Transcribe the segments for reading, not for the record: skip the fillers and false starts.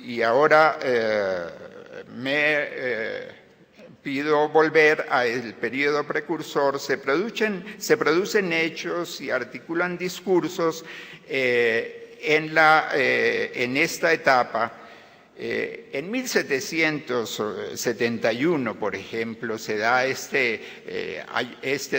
y ahora pido volver al periodo precursor. Se producen hechos y articulan discursos en esta etapa. En 1771, por ejemplo, se da este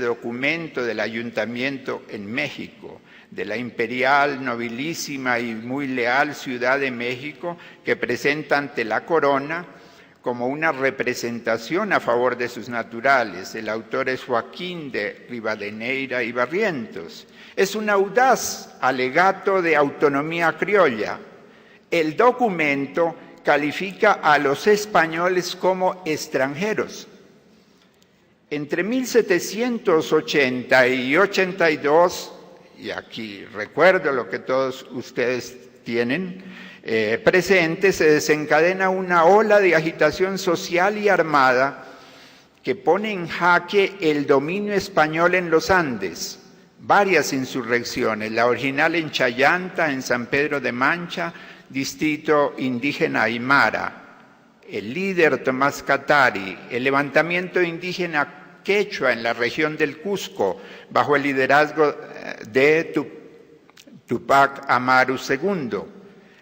documento del Ayuntamiento en México, de la imperial, nobilísima y muy leal Ciudad de México, que presenta ante la corona como una representación a favor de sus naturales. El autor es Joaquín de Rivadeneira y Barrientos. Es un audaz alegato de autonomía criolla. El documento califica a los españoles como extranjeros. Entre 1780 y 82, y aquí recuerdo lo que todos ustedes tienen presente, se desencadena una ola de agitación social y armada que pone en jaque el dominio español en los Andes. Varias insurrecciones, la original en Chayanta, en San Pedro de Mancha, distrito indígena aymara, el líder Tomás Catari, el levantamiento indígena quechua en la región del Cusco, bajo el liderazgo de Tupac Amaru II,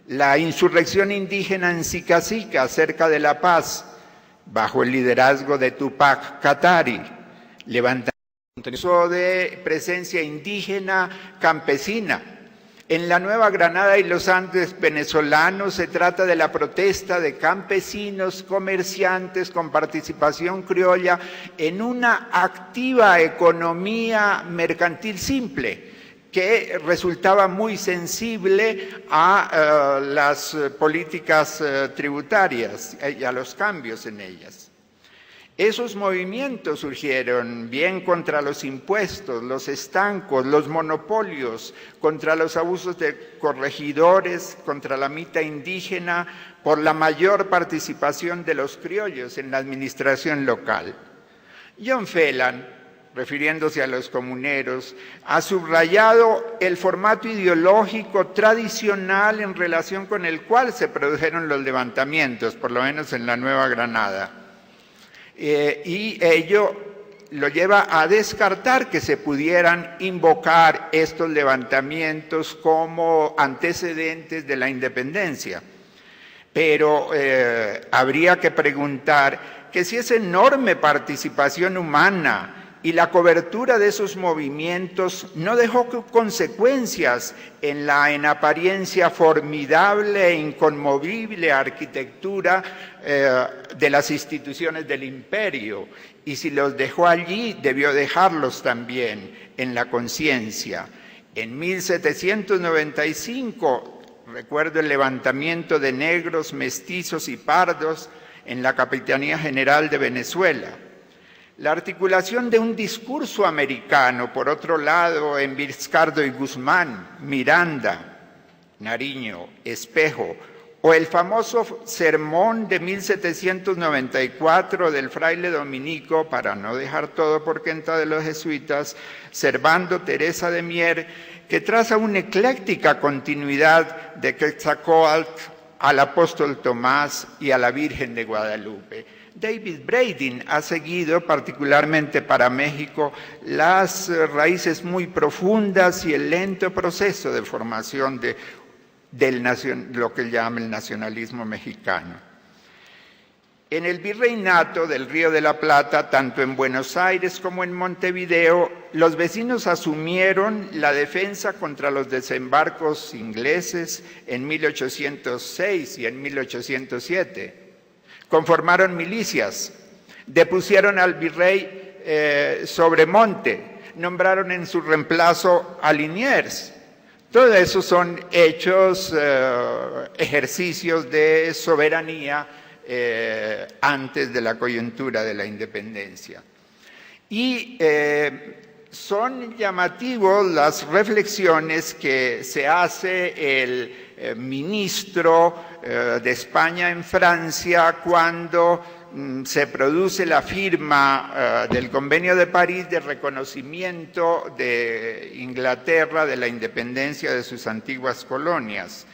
la insurrección indígena en Sicacica, cerca de La Paz, bajo el liderazgo de Tupac Katari, levantamiento de presencia indígena campesina. En la Nueva Granada y los Andes venezolanos se trata de la protesta de campesinos, comerciantes con participación criolla en una activa economía mercantil simple, que resultaba muy sensible a las políticas tributarias y a los cambios en ellas. Esos movimientos surgieron bien contra los impuestos, los estancos, los monopolios, contra los abusos de corregidores, contra la mita indígena, por la mayor participación de los criollos en la administración local. John Phelan, refiriéndose a los comuneros, ha subrayado el formato ideológico tradicional en relación con el cual se produjeron los levantamientos, por lo menos en la Nueva Granada. Y ello lo lleva a descartar que se pudieran invocar estos levantamientos como antecedentes de la independencia. Pero habría que preguntar que si esa enorme participación humana y la cobertura de esos movimientos no dejó consecuencias en la en apariencia formidable e inconmovible arquitectura de las instituciones del imperio, y si los dejó allí, debió dejarlos también en la conciencia. En 1795, recuerdo el levantamiento de negros, mestizos y pardos en la Capitanía General de Venezuela. La articulación de un discurso americano, por otro lado, en Vizcardo y Guzmán, Miranda, Nariño, Espejo, o el famoso sermón de 1794 del fraile dominico, para no dejar todo por cuenta de los jesuitas, Servando Teresa de Mier, que traza una ecléctica continuidad de Quetzalcóatl al apóstol Tomás y a la Virgen de Guadalupe. David Braden ha seguido, particularmente para México, las raíces muy profundas y el lento proceso de formación de lo que él llama el nacionalismo mexicano. En el virreinato del Río de la Plata, tanto en Buenos Aires como en Montevideo, los vecinos asumieron la defensa contra los desembarcos ingleses en 1806 y en 1807. Conformaron milicias, depusieron al virrey Sobremonte, nombraron en su reemplazo a Liniers. Todo eso son hechos, ejercicios de soberanía antes de la coyuntura de la independencia. Y son llamativos las reflexiones que se hace el ministro de España en Francia cuando se produce la firma del Convenio de París de reconocimiento de Inglaterra de la independencia de sus antiguas colonias.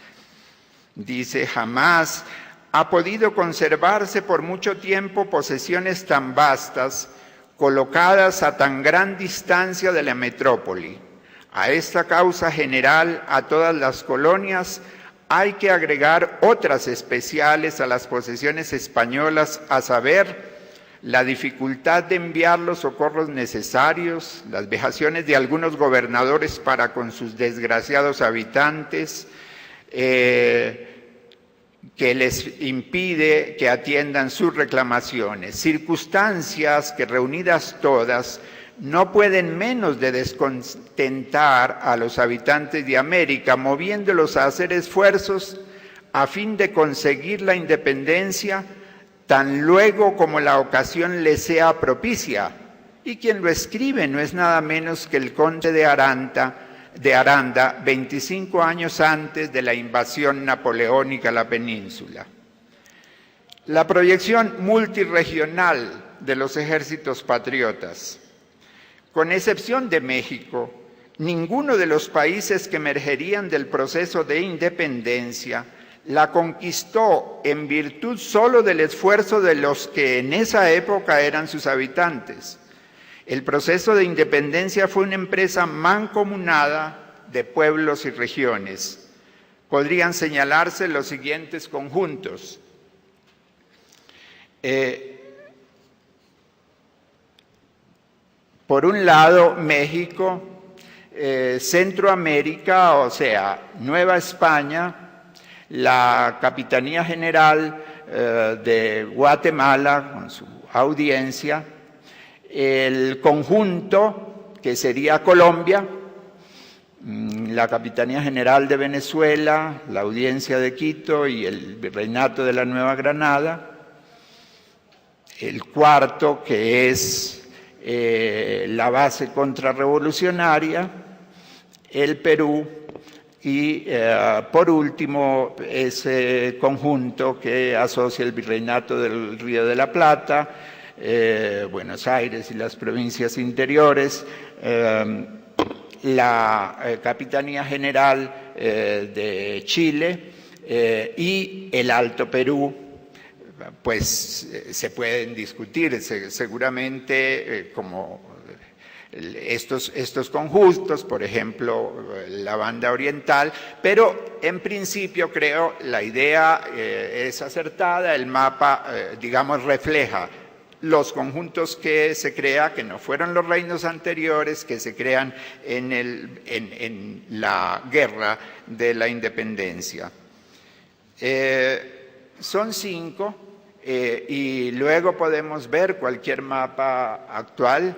Dice, jamás ha podido conservarse por mucho tiempo posesiones tan vastas, colocadas a tan gran distancia de la metrópoli. A esta causa general, a todas las colonias, hay que agregar otras especiales a las posesiones españolas, a saber, la dificultad de enviar los socorros necesarios, las vejaciones de algunos gobernadores para con sus desgraciados habitantes, que les impide que atiendan sus reclamaciones. Circunstancias que, reunidas todas, no pueden menos de descontentar a los habitantes de América, moviéndolos a hacer esfuerzos a fin de conseguir la independencia tan luego como la ocasión les sea propicia. Y quien lo escribe no es nada menos que el conde de Aranda, 25 años antes de la invasión napoleónica a la península. La proyección multirregional de los ejércitos patriotas. Con excepción de México, ninguno de los países que emergerían del proceso de independencia la conquistó en virtud solo del esfuerzo de los que en esa época eran sus habitantes. El proceso de independencia fue una empresa mancomunada de pueblos y regiones. Podrían señalarse los siguientes conjuntos. Por un lado, México, Centroamérica, o sea, Nueva España, la Capitanía General de Guatemala, con su audiencia, el conjunto, que sería Colombia, la Capitanía General de Venezuela, la Audiencia de Quito y el Virreinato de la Nueva Granada, el cuarto, que es la base contrarrevolucionaria, el Perú, y por último ese conjunto que asocia el Virreinato del Río de la Plata, Buenos Aires y las provincias interiores, la Capitanía General de Chile y el Alto Perú. Pues se pueden discutir seguramente como estos conjuntos, por ejemplo, la banda oriental, pero en principio creo la idea es acertada, el mapa, digamos, refleja los conjuntos que se crea, que no fueron los reinos anteriores, que se crean en la guerra de la independencia. Son 5 y luego podemos ver cualquier mapa actual.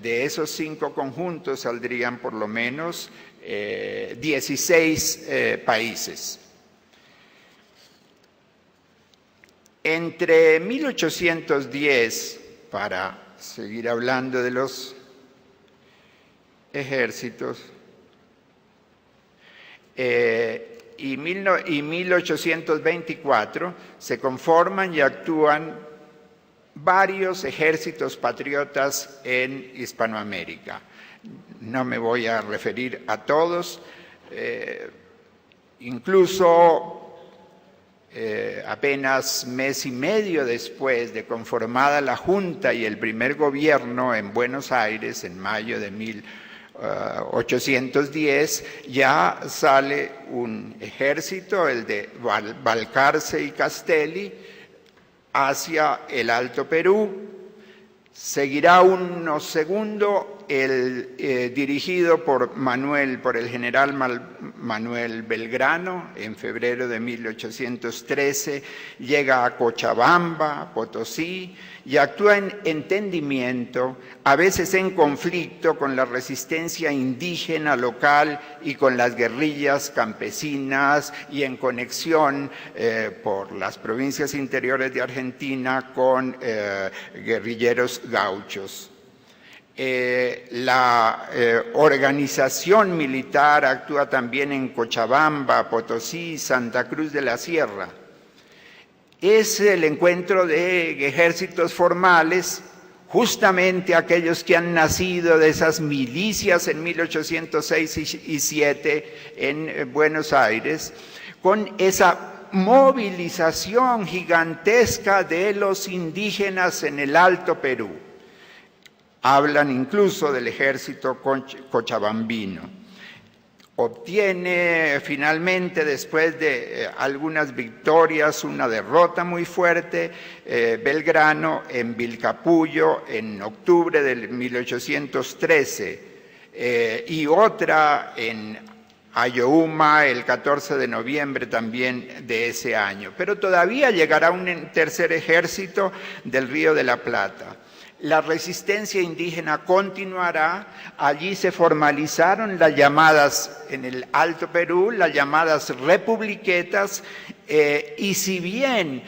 De esos 5 conjuntos saldrían por lo menos 16 países. Entre 1810, para seguir hablando de los ejércitos, y 1824 se conforman y actúan varios ejércitos patriotas en Hispanoamérica. No me voy a referir a todos, incluso apenas mes y medio después de conformada la Junta y el primer gobierno en Buenos Aires, en mayo de 1810, ya sale un ejército, el de Balcarce y Castelli, hacia el Alto Perú. Seguirá uno segundo, dirigido por el general Manuel Belgrano, en febrero de 1813, llega a Cochabamba, Potosí, y actúa en entendimiento, a veces en conflicto con la resistencia indígena local y con las guerrillas campesinas, y en conexión por las provincias interiores de Argentina con guerrilleros gauchos. La organización militar actúa también en Cochabamba, Potosí, Santa Cruz de la Sierra. Es el encuentro de ejércitos formales, justamente aquellos que han nacido de esas milicias en 1806 y 1807 en Buenos Aires, con esa movilización gigantesca de los indígenas en el Alto Perú. Hablan incluso del ejército cochabambino. Obtiene finalmente, después de algunas victorias, una derrota muy fuerte, Belgrano en Vilcapullo en octubre de 1813 y otra en Ayohuma el 14 de noviembre también de ese año. Pero todavía llegará un tercer ejército del Río de la Plata. La resistencia indígena continuará. Allí se formalizaron las llamadas, en el Alto Perú, las llamadas republiquetas, y si bien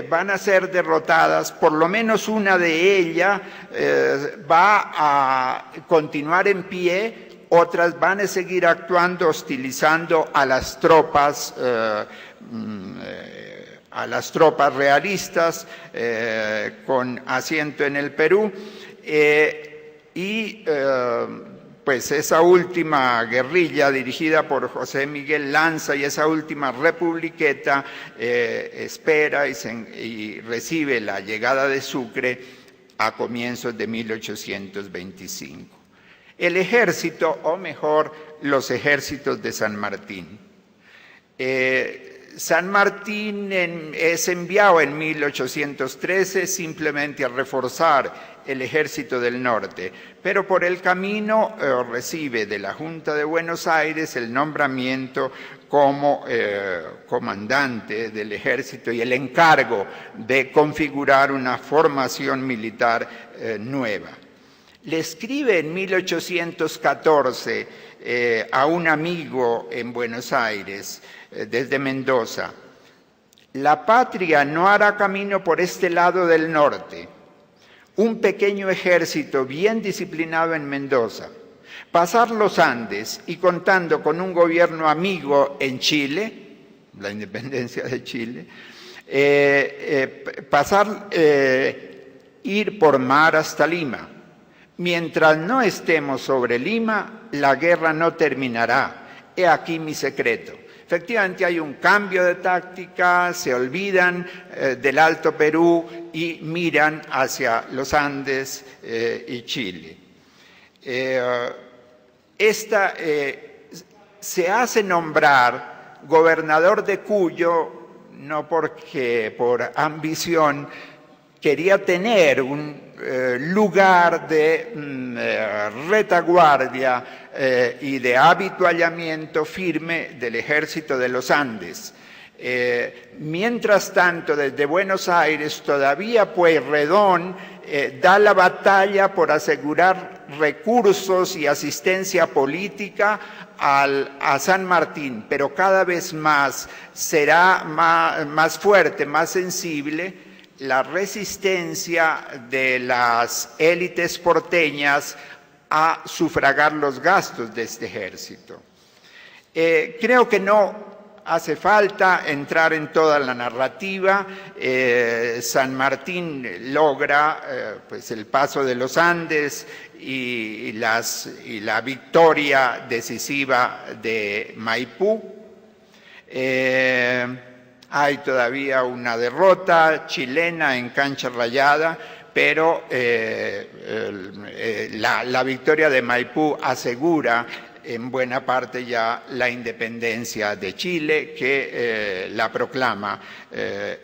van a ser derrotadas, por lo menos una de ellas va a continuar en pie. Otras van a seguir actuando, hostilizando a las tropas realistas con asiento en el Perú. Pues esa última guerrilla dirigida por José Miguel Lanza y esa última republiqueta espera y recibe la llegada de Sucre a comienzos de 1825. El ejército, o mejor, los ejércitos de San Martín. San Martín es enviado en 1813 simplemente a reforzar el ejército del norte, pero por el camino recibe de la Junta de Buenos Aires el nombramiento como comandante del ejército y el encargo de configurar una formación militar nueva. Le escribe en 1814 a un amigo en Buenos Aires, desde Mendoza: la patria no hará camino por este lado del norte. Un pequeño ejército bien disciplinado en Mendoza, pasar los Andes y contando con un gobierno amigo en Chile, la independencia de Chile, ir por mar hasta Lima. Mientras no estemos sobre Lima, la guerra no terminará. He aquí mi secreto. Efectivamente hay un cambio de táctica, se olvidan del Alto Perú y miran hacia los Andes y Chile. Se hace nombrar gobernador de Cuyo, no porque por ambición quería tener un lugar de retaguardia y de habituallamiento firme del ejército de los Andes. Mientras tanto, desde Buenos Aires, todavía Pueyrredón da la batalla por asegurar recursos y asistencia política a San Martín, pero cada vez más será más fuerte, más sensible la resistencia de las élites porteñas a sufragar los gastos de este ejército. Creo que no hace falta entrar en toda la narrativa. San Martín logra pues el paso de los Andes y la victoria decisiva de Maipú. Hay todavía una derrota chilena en Cancha Rayada, pero la victoria de Maipú asegura en buena parte ya la independencia de Chile, que la proclama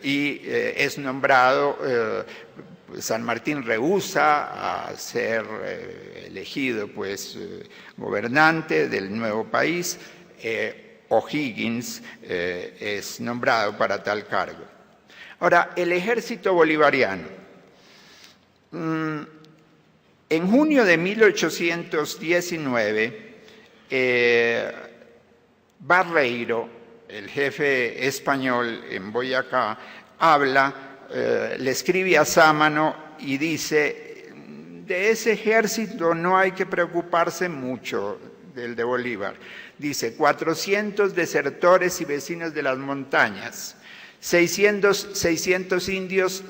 y es nombrado. San Martín rehúsa a ser elegido pues gobernante del nuevo país. O'Higgins es nombrado para tal cargo. Ahora, el ejército bolivariano. En junio de 1819, Barreiro, el jefe español en Boyacá, le escribe a Sámano y dice: de ese ejército no hay que preocuparse mucho, del de Bolívar. Dice: 400 desertores y vecinos de las montañas, 600 indios